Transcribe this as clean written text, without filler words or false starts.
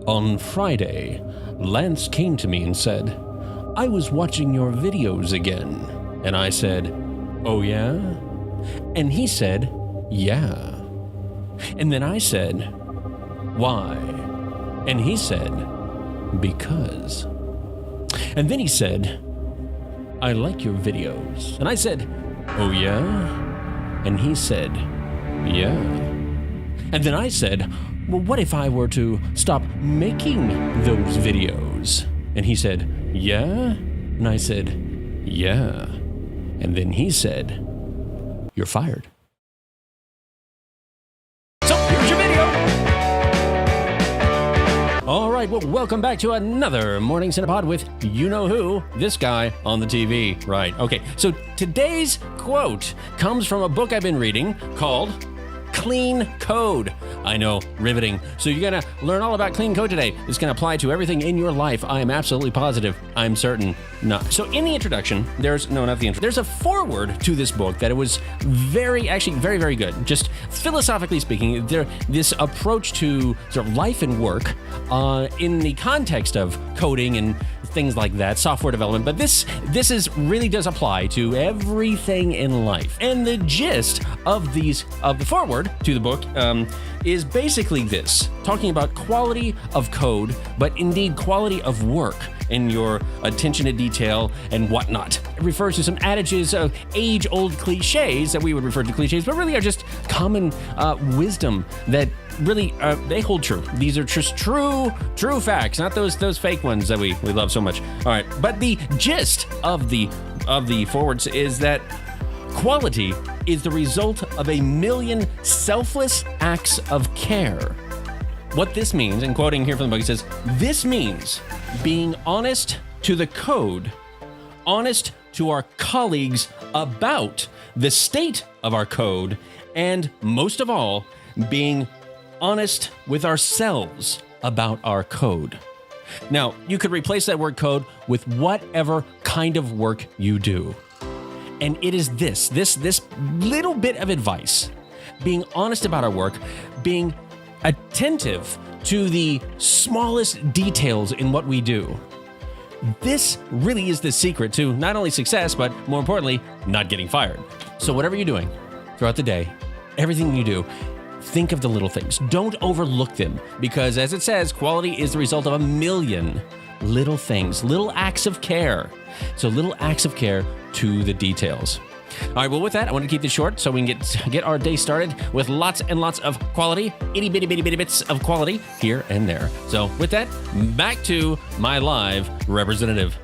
On Friday, Lance came to me and said, I was watching your videos again. And I said, oh yeah? And he said, yeah. And then I said, why? And he said, because. And then he said, I like your videos. And I said, oh yeah? And he said, yeah. And then I said, well, what if I were to stop making those videos? And he said, yeah? And I said, yeah. And then he said, you're fired. So here's your video. All right, well, welcome back to another Morning Cinepod with you-know-who, this guy on the TV. Right, okay. So today's quote comes from a book I've been reading called Clean Code. I know, riveting. So you're going to learn all about clean code today. It's going to apply to everything in your life. I am absolutely positive. I'm certain not. So in the introduction, there's a foreword to this book that it was very, very good. Just philosophically speaking, this approach to sort of life and work in the context of coding and things like that, software development. But this really does apply to everything in life. And the gist of the foreword to the book is basically this, talking about quality of code, but indeed quality of work and your attention to detail and whatnot. It refers to some adages of age-old cliches that we would refer to cliches, but really are just common wisdom that really they hold true. These are just true facts, not those fake ones that we love so much. All right, but the gist of the forwards is that quality is the result of a million selfless acts of care. What this means, and quoting here from the book, it says, this means being honest to the code, honest to our colleagues about the state of our code, and most of all, being honest with ourselves about our code. Now, you could replace that word code with whatever kind of work you do. And it is this little bit of advice, being honest about our work, being attentive to the smallest details in what we do. This really is the secret to not only success, but more importantly, not getting fired. So whatever you're doing throughout the day, everything you do, think of the little things. Don't overlook them, because as it says, quality is the result of a million little things, little acts of care. So little acts of care to the details. All right, well, with that, I want to keep this short so we can get our day started with lots and lots of quality, itty bitty bits of quality here and there. So with that, back to my live representative.